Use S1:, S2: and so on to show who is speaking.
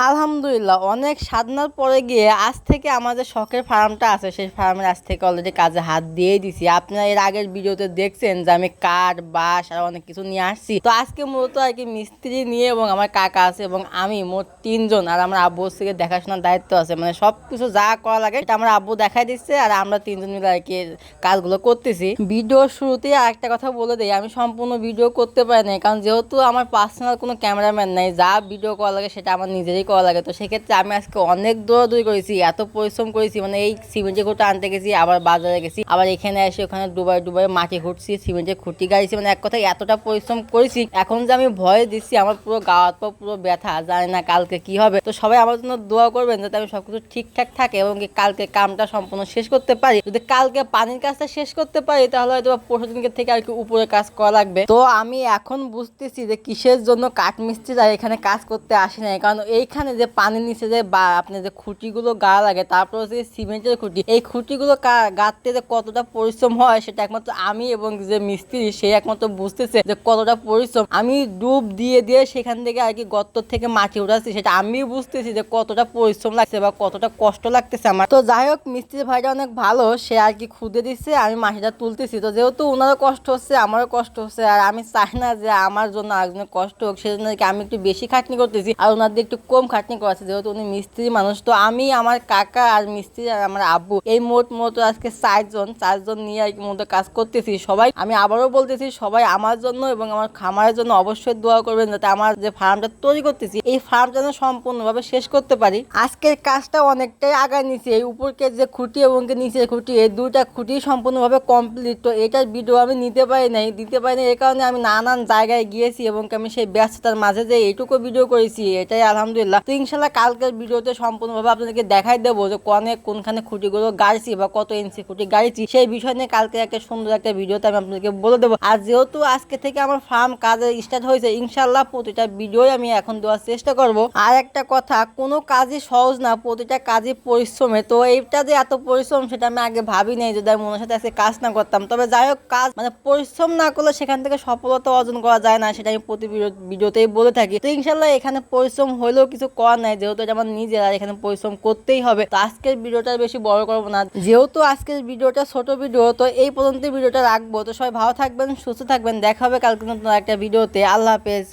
S1: আলহামদুলিল্লাহ অনেক সাধনার পরে গিয়ে আজ থেকে আমাদের শখের ফার্মটা আছে, সেই ফার্মের আজ থেকে অলরেডি কাজে হাত দিয়েই দিছি। আপনারা এর আগের ভিডিওতে দেখছেন যে আমি কাঠ বাঁশ আর অনেক কিছু নিয়ে আসছি। তো আজকে মূলত আর কি মিস্ত্রি নিয়ে এবং আমার কাকা আছে এবং আমি মোট তিনজন, আর আমার আব্বু থেকে দেখাশোনার দায়িত্ব আছে, মানে সব কিছু যা করা লাগে এটা আমার আব্বু দেখাই দিচ্ছে আর আমরা তিনজন মিলে আর কি কাজগুলো করতেছি। ভিডিওর শুরুতে আরেকটা কথা বলে দিই, আমি সম্পূর্ণ ভিডিও করতে পারি না, কারণ যেহেতু আমার পার্সোনাল কোনো ক্যামেরাম্যান নাই, যা ভিডিও করা লাগে সেটা আমার নিজেরই করা লাগে। তো সেক্ষেত্রে আমি আজকে অনেক দৌড়াদৌড়ি করেছি, এত পরিশ্রম করেছি, মানে এই সিমেন্টের খুঁটি আনতে গেছি, আবার বাজারে গেছি, আবার এখানে এসে ওখানে ডুবাই ডুবাই মাটি খুঁটছি, সিমেন্টের খুঁটি গাড়িছি, মানে এক কথায় এতটা পরিশ্রম করেছি। এখন যে আমি ভয় দিচ্ছি, আমার পুরো গা হাত পা পুরো ব্যথা, জানি না কালকে কি হবে। তো সবাই আমার জন্য দোয়া করবেন যাতে আমি সবকিছু ঠিকঠাক থাকে এবং কালকে কামটা সম্পূর্ণ শেষ করতে পারি। যদি কালকে পানির কাজটা শেষ করতে পারি তাহলে হয়তো পরশু দিনকে থেকে আর কি উপরে কাজ করা লাগবে। তো আমি এখন বুঝতেছি যে কিসের জন্য কাঠমিস্ত্রিরা এখানে কাজ করতে আসে না, কারণ এইখানে যে পানির নিচে যে বা আপনি যে খুঁটিগুলো গা লাগে, তারপর যে সিমেন্টের খুঁটি, এই খুঁটিগুলো গাঁথতে যে কতটা পরিশ্রম হয় সেটা একমাত্র আমি এবং যে মিস্ত্রি সে একমাত্র বুঝতেছে যে কতটা পরিশ্রম। আমি ডুব দিয়ে দিয়ে সেখান থেকে আর কি গর্ত থেকে মাটি উঠাচ্ছি, সেটা আমি বুঝতেছি যে কতটা পরিশ্রম লাগছে বা কতটা কষ্ট লাগতেছে আমার। তো যাই হোক, মিস্ত্রি ভাইটা অনেক ভালো, সে আর কি খুদে দিচ্ছে, আমি মাটিটা তুলতেছি। তো যেহেতু ওনারও কষ্ট হচ্ছে আমারও কষ্ট হচ্ছে, আর আমি চাই না যে আমার জন্য আরেকজনের কষ্ট হোক, সেজন্য আমি একটু বেশি খাটনি করতেছি আর ওনার দিয়ে একটু কম খাটনি করাচ্ছে, যেহেতু উনি মিস্ত্রি মানুষ। তো আমি, আমার কাকা আর মিস্ত্রি আর আমার আব্বু, এই মোট আজকে চারজন নিয়ে আর কি মতো কাজ করতেছি। সবাই, আমি আবারও বলতেছি, সবাই আমার জন্য এবং আমার খামারের জন্য অবশ্যই দোয়া করবেন যাতে আমার যে ফার্মটা তৈরি করতেছি এই ফার্মটা যেন সম্পূর্ণভাবে শেষ করতে পারি। আজকের কাজটা অনেকটাই আগায় নিছি, এই উপরকে যে খুঁটি এবং নিচের খুঁটি, এই দুইটা খুঁটি সম্পূর্ণভাবে কমপ্লিট। তো এটার ভিডিও আমি দিতে পারি নাই এই কারণে আমি নানান জায়গায় গিয়েছি এবং আমি সেই ব্যস্ততার মাঝে যে এইটুকু ভিডিও করেছি, এটাই আলহামদুলিল্লাহ। তো ইনশাল্লাহ কালকের ভিডিওতে সম্পূর্ণভাবে আপনাদেরকে দেখাই দেবো যে কোনখানে খুঁটিগুলো গাড়ছি বা কত ইঞ্চি খুঁটি গাড়ছি, সেই বিষয় নিয়ে কালকে একটা সুন্দর একটা ভিডিওতে আমি আপনাদেরকে বলে দেবো। আর যেহেতু আজকে থেকে আমার ফার্ম কাজে স্টার্ট হয়েছে, ইনশাল্লাহ প্রতিটা ভিডিওই আমি এখন দেওয়ার চেষ্টা করব। আর একটা কথা, কোনো কাজই সহজ না, প্রতিটা কাজই পরিশ্রমে। তো এইটা যে এত পরিশ্রম সেটা আমি আগে ভাবি নাই যদি আমি মনের সাথে আজকে কাজ না করতাম। তবে যাই হোক, কাজ মানে পরিশ্রম না করলে সেখান থেকে সফলতা অর্জন করা যায় না, সেটা আমি প্রতি ভিডিওতেই বলে থাকি। তো ইনশাল্লাহ এখানে পরিশ্রম হলেও কিছু করার নাই, যেহেতু এটা আমার নিজের, আর এখানে পরিশ্রম করতেই হবে। তো আজকের ভিডিওটা বেশি বড় করবো না, যেহেতু আজকের ভিডিওটা ছোট ভিডিও, তো এই পর্যন্ত ভিডিওটা রাখবো। তো সবাই ভালো থাকবেন, সুস্থ থাকবেন, দেখা হবে কালকে নতুন একটা ভিডিওতে। আল্লাহ হাফেজ।